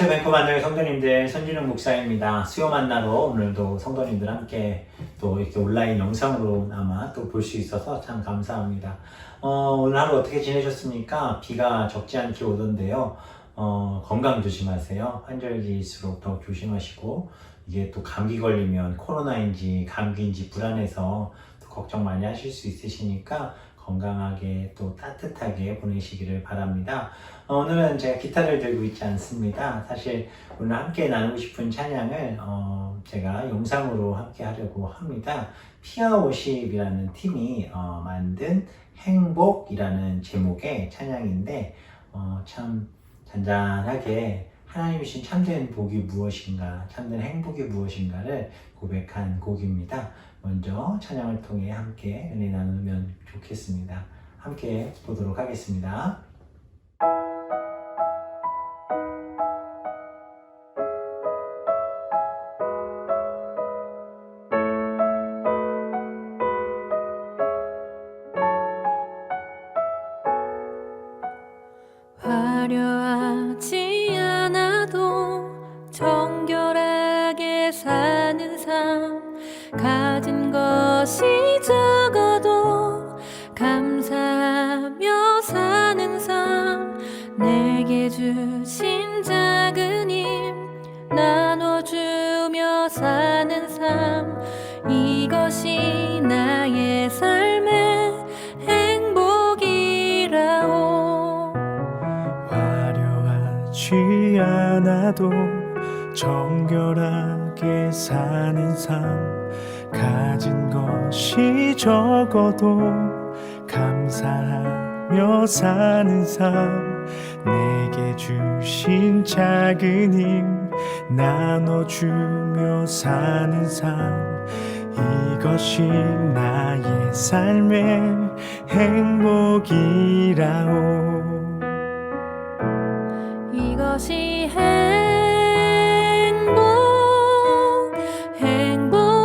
안녕하세요. 밴쿠버 만나의 성도님들, 손진웅 목사입니다. 수요 만나러 오늘도 성도님들 함께 또 이렇게 온라인 영상으로 아마 또 볼 수 있어서 참 감사합니다. 오늘 하루 어떻게 지내셨습니까? 비가 적지 않게 오던데요. 건강 조심하세요. 환절기일수록 더 조심하시고, 이게 또 감기 걸리면 코로나인지 감기인지 불안해서 또 걱정 많이 하실 수 있으시니까 건강하게 또 따뜻하게 보내시기를 바랍니다. 오늘은 제가 기타를 들고 있지 않습니다. 사실 오늘 함께 나누고 싶은 찬양을 제가 영상으로 함께 하려고 합니다. 피아워십이라는 팀이 만든 행복이라는 제목의 찬양인데 참 잔잔하게 하나님이 주신 참된 복이 무엇인가, 참된 행복이 무엇인가를 고백한 곡입니다. 먼저 찬양을 통해 함께 은혜 나누면 좋겠습니다. 함께 보도록 하겠습니다. 화려하지 않아도 정결하게 사는 삶, 가진 것이 적어도 감사하며 사는 삶, 내게 주신 작은 힘 나눠주며 사는 삶, 이것이 나의 삶의 행복이라오. 화려하지 않아도 정결하게 사는 삶, 가진 것이 적어도 감사하며 사는 삶, 내게 주신 작은 힘 나눠주며 사는 삶, 이것이 나의 삶의 행복이라오. 이것이 행복이라오.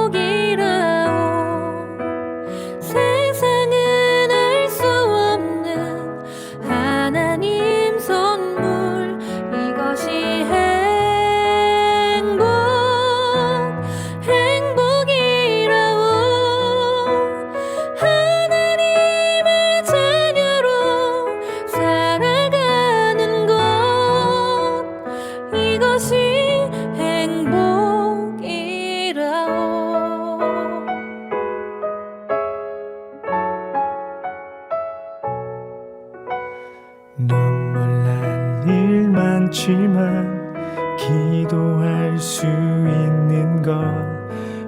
세상은 알 수 없는 하나님 선물, 이것이 행복이라오. 하나님의 자녀로 살아가는 것, 이것이 행복이라오. 눈물 날 일 많지만 기도할 수 있는 것,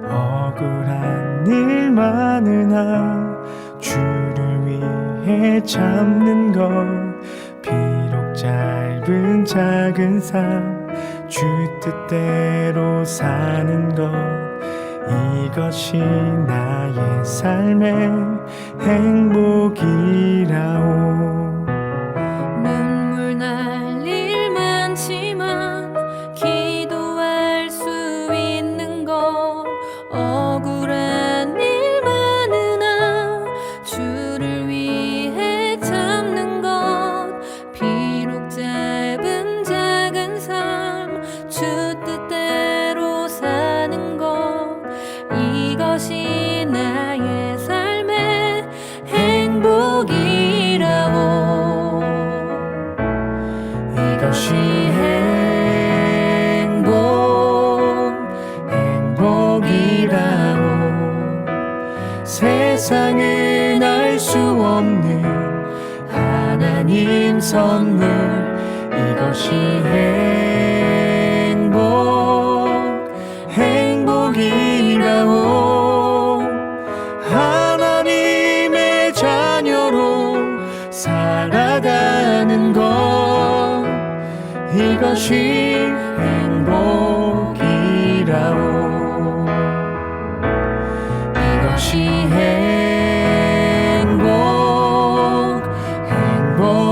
억울한 일 많으나 주를 위해 참는 것, 비록 짧은 작은 삶 주 뜻대로 사는 것, 이것이 나의 삶의 행복이라오. 눈물 날 일 많지만 기도할 수 있는 것, 억울한 일 많으나 주를 위해 참는 것, 비록 짧은 작은 삶 주 뜻대로 사는 것, 이것이 나의 삶의 행복이라오. 이것이 행복이라오. 세상은 알 수 없는 하나님 선물, 이것이 행복이라오. 하나님의 자녀로 살아가는 것, 이것이 행복이라오. 이것이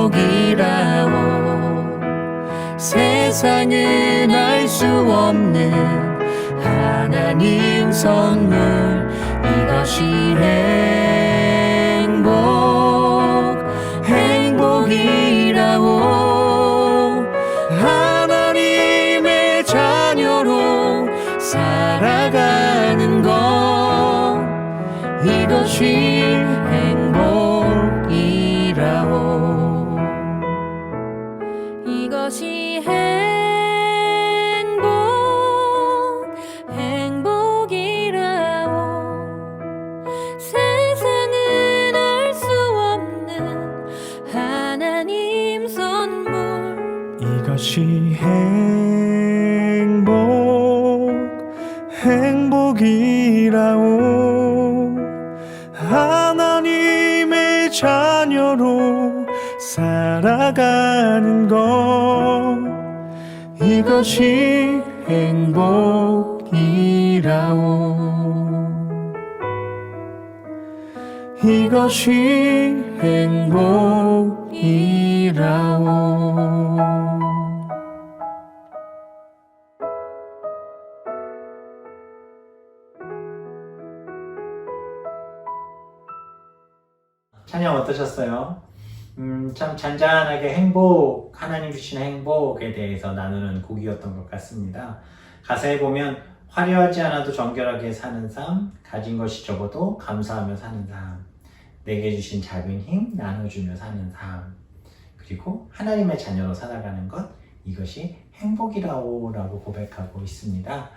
행복이라오. 세상은 알 수 없는 하나님 선물, 이것이 행복이라오. 하나님 살아가는 것 이것이 행복이라오. 이것이 행복이라오. 세상은 알 수 없는 하나님 선물. 이것이 행복이라오. 하나님의 자녀로 살아가는 것 이것이 행복이라오. 이것이 행복이라오. 찬양 어떠셨어요? 참 잔잔하게 하나님 주신 행복에 대해서 나누는 곡이었던 것 같습니다. 가사에 보면 화려하지 않아도 정결하게 사는 삶, 가진 것이 적어도 감사하며 사는 삶, 내게 주신 작은 힘 나눠주며 사는 삶, 그리고 하나님의 자녀로 살아가는 것, 이것이 행복이라고 고백하고 있습니다.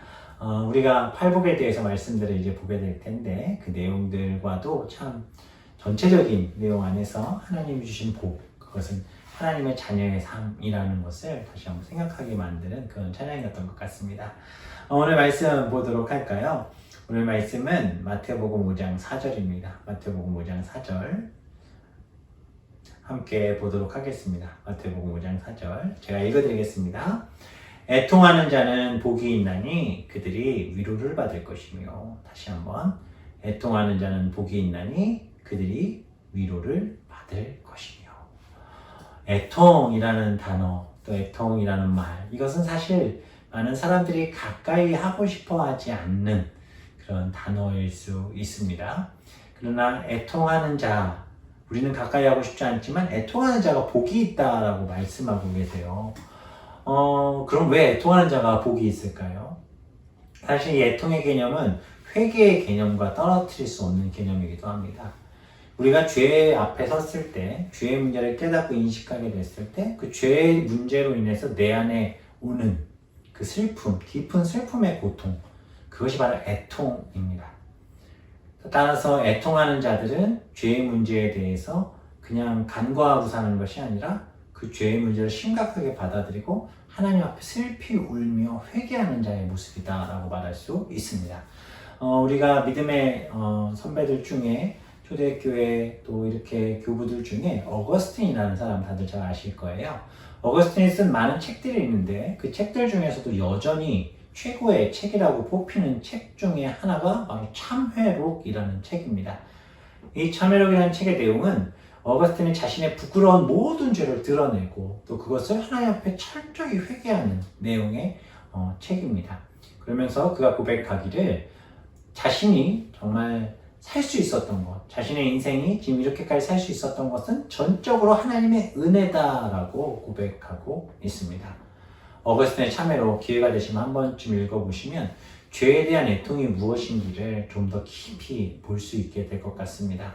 우리가 팔복에 대해서 말씀들을 이제 보게 될 텐데 그 내용들과도 참 전체적인 내용 안에서 하나님이 주신 복, 그것은 하나님의 자녀의 삶이라는 것을 다시 한번 생각하게 만드는 그런 찬양이었던 것 같습니다. 오늘 말씀 보도록 할까요? 오늘 말씀은 마태복음 5장 4절입니다. 마태복음 5장 4절 함께 보도록 하겠습니다. 마태복음 5장 4절 제가 읽어드리겠습니다. 애통하는 자는 복이 있나니 그들이 위로를 받을 것이며, 다시 한번, 애통하는 자는 복이 있나니 그들이 위로를 받을 것이며. 애통이라는 단어, 또 애통이라는 말, 이것은 사실 많은 사람들이 가까이 하고 싶어 하지 않는 그런 단어일 수 있습니다. 그러나 애통하는 자, 우리는 가까이 하고 싶지 않지만 애통하는 자가 복이 있다라고 말씀하고 계세요. 그럼 왜 애통하는 자가 복이 있을까요? 사실 이 애통의 개념은 회개의 개념과 떨어뜨릴 수 없는 개념이기도 합니다. 우리가 죄 앞에 섰을 때, 죄의 문제를 깨닫고 인식하게 됐을 때, 그 죄의 문제로 인해서 내 안에 오는 그 슬픔, 깊은 슬픔의 고통, 그것이 바로 애통입니다. 따라서 애통하는 자들은 죄의 문제에 대해서 그냥 간과하고 사는 것이 아니라 그 죄의 문제를 심각하게 받아들이고 하나님 앞에 슬피 울며 회개하는 자의 모습이다라고 말할 수 있습니다. 우리가 믿음의 선배들 중에 초대교회 또 이렇게 교부들 중에 어거스틴이라는 사람 다들 잘 아실 거예요. 어거스틴이 쓴 많은 책들이 있는데 그 책들 중에서도 여전히 최고의 책이라고 뽑히는 책 중에 하나가 바로 참회록이라는 책입니다. 이 참회록이라는 책의 내용은 어거스틴이 자신의 부끄러운 모든 죄를 드러내고 또 그것을 하나님 앞에 철저히 회개하는 내용의 책입니다. 그러면서 그가 고백하기를 자신이 정말 살 수 있었던 것, 자신의 인생이 지금 이렇게까지 살 수 있었던 것은 전적으로 하나님의 은혜다라고 고백하고 있습니다. 어거스틴의 참회록 기회가 되시면 한 번쯤 읽어보시면 죄에 대한 애통이 무엇인지를 좀 더 깊이 볼 수 있게 될 것 같습니다.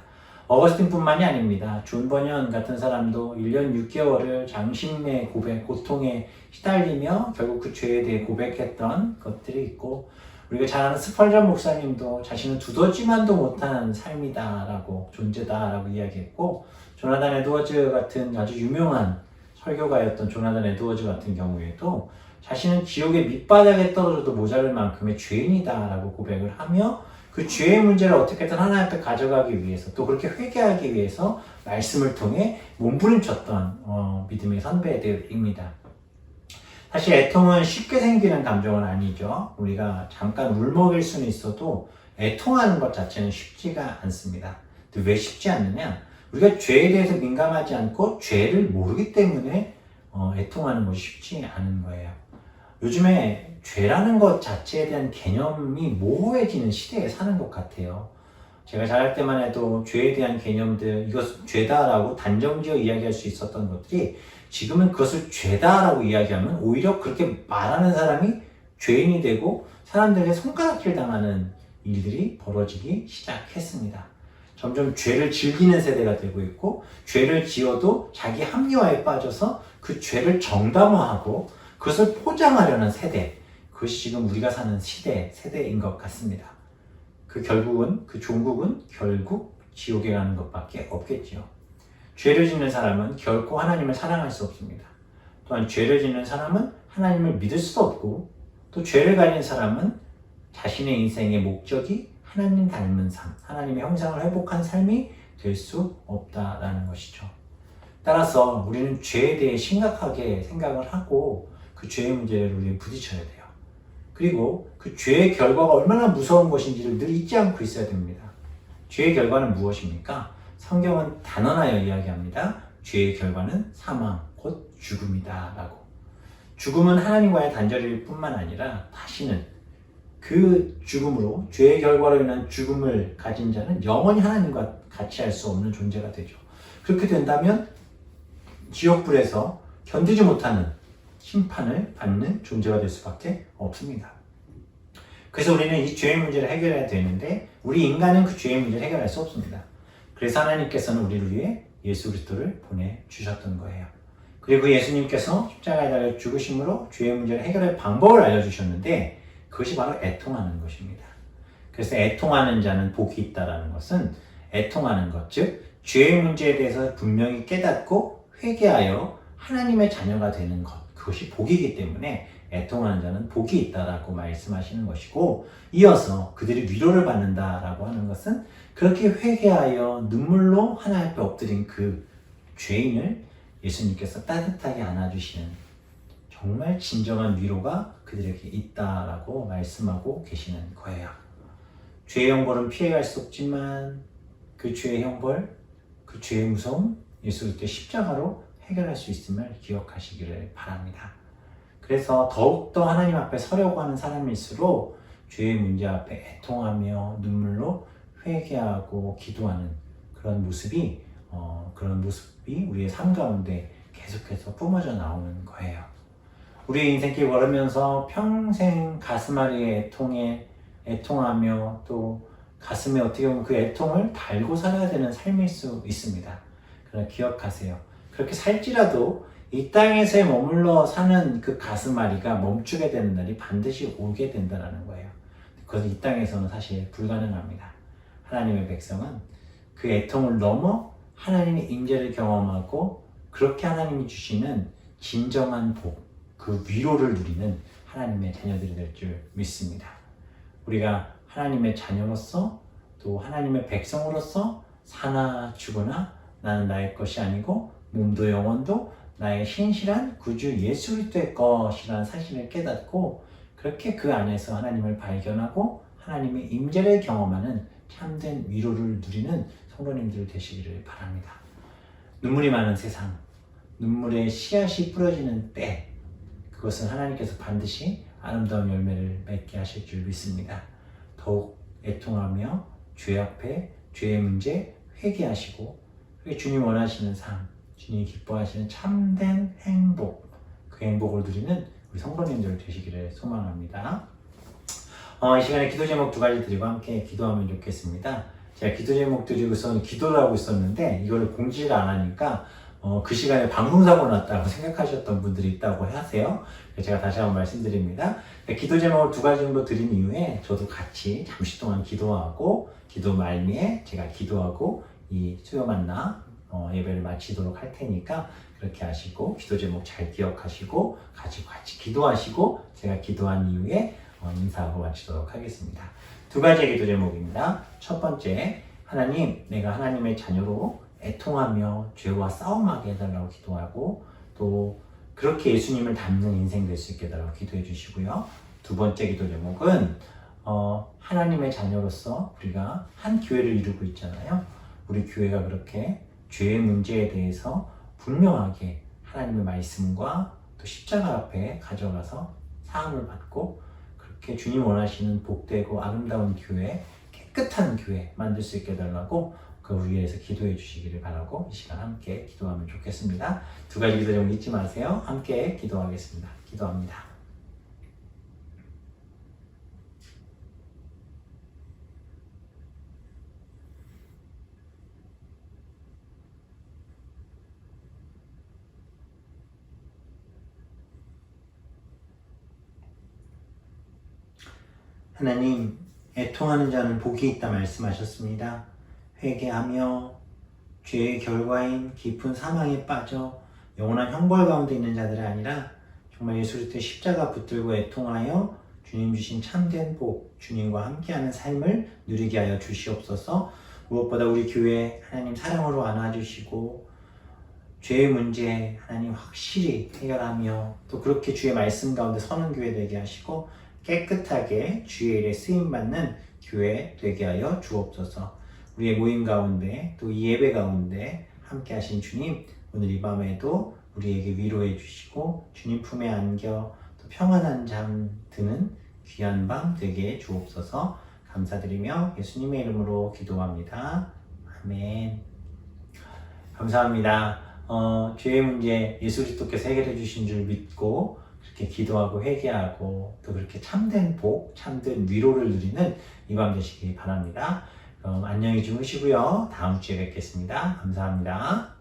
어거스틴뿐만이 아닙니다. 존 버년 같은 사람도 1년 6개월을 장신의 고통에 시달리며 결국 그 죄에 대해 고백했던 것들이 있고, 우리가 잘 아는 스펄전 목사님도 자신은 두더지만도 못한 삶이다라고, 존재다라고 이야기했고, 조나단 에드워즈 같은 아주 유명한 설교가였던 조나단 에드워즈 같은 경우에도 자신은 지옥의 밑바닥에 떨어져도 모자랄 만큼의 죄인이다라고 고백을 하며 그 죄의 문제를 어떻게든 하나님 앞에 가져가기 위해서, 또 그렇게 회개하기 위해서 말씀을 통해 몸부림쳤던 믿음의 선배들입니다. 사실 애통은 쉽게 생기는 감정은 아니죠. 우리가 잠깐 울먹일 수는 있어도 애통하는 것 자체는 쉽지가 않습니다. 근데 왜 쉽지 않느냐? 우리가 죄에 대해서 민감하지 않고 죄를 모르기 때문에 애통하는 것이 쉽지 않은 거예요. 요즘에 죄라는 것 자체에 대한 개념이 모호해지는 시대에 사는 것 같아요. 제가 자랄 때만 해도 죄에 대한 개념들, 이것은 죄다라고 단정지어 이야기할 수 있었던 것들이 지금은 그것을 죄다라고 이야기하면 오히려 그렇게 말하는 사람이 죄인이 되고 사람들에게 손가락질 당하는 일들이 벌어지기 시작했습니다. 점점 죄를 즐기는 세대가 되고 있고 죄를 지어도 자기 합리화에 빠져서 그 죄를 정당화하고 그것을 포장하려는 세대, 그것이 지금 우리가 사는 세대인 것 같습니다. 그 종국은 결국 지옥에 가는 것밖에 없겠지요. 죄를 짓는 사람은 결코 하나님을 사랑할 수 없습니다. 또한 죄를 짓는 사람은 하나님을 믿을 수도 없고 또 죄를 가진 사람은 자신의 인생의 목적이 하나님 닮은 삶, 하나님의 형상을 회복한 삶이 될 수 없다라는 것이죠. 따라서 우리는 죄에 대해 심각하게 생각을 하고 그 죄의 문제를 우리는 부딪혀야 돼요. 그리고 그 죄의 결과가 얼마나 무서운 것인지를 늘 잊지 않고 있어야 됩니다. 죄의 결과는 무엇입니까? 성경은 단언하여 이야기합니다. 죄의 결과는 사망, 곧 죽음이다 라고. 죽음은 하나님과의 단절일 뿐만 아니라 다시는 그 죽음으로, 죄의 결과로 인한 죽음을 가진 자는 영원히 하나님과 같이 할 수 없는 존재가 되죠. 그렇게 된다면 지옥불에서 견디지 못하는 심판을 받는 존재가 될 수밖에 없습니다. 그래서 우리는 이 죄의 문제를 해결해야 되는데 우리 인간은 그 죄의 문제를 해결할 수 없습니다. 그래서 하나님께서는 우리를 위해 예수 그리스도를 보내주셨던 거예요. 그리고 예수님께서 십자가에 달려 죽으심으로 죄의 문제를 해결할 방법을 알려주셨는데 그것이 바로 애통하는 것입니다. 그래서 애통하는 자는 복이 있다는 것은 애통하는 것, 즉 죄의 문제에 대해서 분명히 깨닫고 회개하여 하나님의 자녀가 되는 것, 그것이 복이기 때문에 애통하는 자는 복이 있다라고 말씀하시는 것이고, 이어서 그들이 위로를 받는다라고 하는 것은 그렇게 회개하여 눈물로 하나님 앞에 엎드린 그 죄인을 예수님께서 따뜻하게 안아주시는 정말 진정한 위로가 그들에게 있다라고 말씀하고 계시는 거예요. 죄의 형벌은 피해갈 수 없지만 그 죄의 형벌, 그 죄의 무서움, 예수 그리스도의 십자가로 해결할 수 있음을 기억하시기를 바랍니다. 그래서 더욱더 하나님 앞에 서려고 하는 사람일수록 죄의 문제 앞에 애통하며 눈물로 회개하고 기도하는 그런 모습이 우리의 삶 가운데 계속해서 뿜어져 나오는 거예요. 우리의 인생길 걸으면서 평생 가슴앓이의 애통하며 또 가슴에 어떻게 보면 그 애통을 달고 살아야 되는 삶일 수 있습니다. 그러나 기억하세요. 그렇게 살지라도 이 땅에서 머물러 사는 그 가슴앓이가 멈추게 되는 날이 반드시 오게 된다는 거예요. 그것은 이 땅에서는 사실 불가능합니다. 하나님의 백성은 그 애통을 넘어 하나님의 임재를 경험하고 그렇게 하나님이 주시는 진정한 복, 그 위로를 누리는 하나님의 자녀들이 될 줄 믿습니다. 우리가 하나님의 자녀로서 또 하나님의 백성으로서 사나 죽으나 나는 나의 것이 아니고 몸도 영혼도 나의 신실한 구주 예수 그리스도의 것이라는 사실을 깨닫고 그렇게 그 안에서 하나님을 발견하고 하나님의 임재를 경험하는 참된 위로를 누리는 성도님들 되시기를 바랍니다. 눈물이 많은 세상, 눈물의 씨앗이 뿌려지는 때, 그것은 하나님께서 반드시 아름다운 열매를 맺게 하실 줄 믿습니다. 더욱 애통하며 죄 앞에 죄의 문제 회개하시고 주님 원하시는 삶, 주님이 기뻐하시는 참된 행복, 그 행복을 누리는 우리 성도님들 되시기를 소망합니다. 이 시간에 기도 제목 2가지 드리고 함께 기도하면 좋겠습니다. 제가 기도 제목 드리고서 기도를 하고 있었는데 이거를 공지를 안 하니까 그 시간에 방송사고 났다고 생각하셨던 분들이 있다고 하세요. 제가 다시 한번 말씀드립니다. 기도 제목을 2가지 정도 드린 이후에 저도 같이 잠시 동안 기도하고 기도 말미에 제가 기도하고 이 수요 만나 예배를 마치도록 할 테니까 그렇게 하시고 기도 제목 잘 기억하시고 같이 기도하시고 제가 기도한 이후에 인사하고 마치도록 하겠습니다. 2가지의 기도 제목입니다. 첫 번째, 하나님, 내가 하나님의 자녀로 애통하며 죄와 싸움하게 해달라고 기도하고 또 그렇게 예수님을 닮는 인생 될 수 있게 해달라고 기도해 주시고요. 2번째 기도 제목은 하나님의 자녀로서 우리가 한 교회를 이루고 있잖아요. 우리 교회가 그렇게 죄의 문제에 대해서 분명하게 하나님의 말씀과 또 십자가 앞에 가져가서 사함을 받고 그렇게 주님 원하시는 복되고 아름다운 교회, 깨끗한 교회 만들 수 있게 해달라고 그 위에서 기도해 주시기를 바라고 이 시간 함께 기도하면 좋겠습니다. 2가지 기도 제목 잊지 마세요. 함께 기도하겠습니다. 기도합니다. 하나님, 애통하는 자는 복이 있다 말씀하셨습니다. 회개하며 죄의 결과인 깊은 사망에 빠져 영원한 형벌 가운데 있는 자들이 아니라 정말 예수 그리스도의 십자가 붙들고 애통하여 주님 주신 참된 복, 주님과 함께하는 삶을 누리게 하여 주시옵소서. 무엇보다 우리 교회 하나님 사랑으로 안아주시고 죄의 문제 하나님 확실히 해결하며 또 그렇게 주의 말씀 가운데 서는 교회 되게 하시고 깨끗하게 주의 일에 쓰임받는 교회 되게 하여 주옵소서. 우리의 모임 가운데 또 이 예배 가운데 함께 하신 주님, 오늘 이 밤에도 우리에게 위로해 주시고 주님 품에 안겨 또 평안한 잠 드는 귀한 밤 되게 주옵소서. 감사드리며 예수님의 이름으로 기도합니다. 아멘. 감사합니다. 죄의 문제 예수 그리스도께서 해결해 주신 줄 믿고 그렇게 기도하고 회개하고 또 그렇게 참된 복, 참된 위로를 누리는 이 밤 되시기 바랍니다. 그럼 안녕히 주무시고요. 다음 주에 뵙겠습니다. 감사합니다.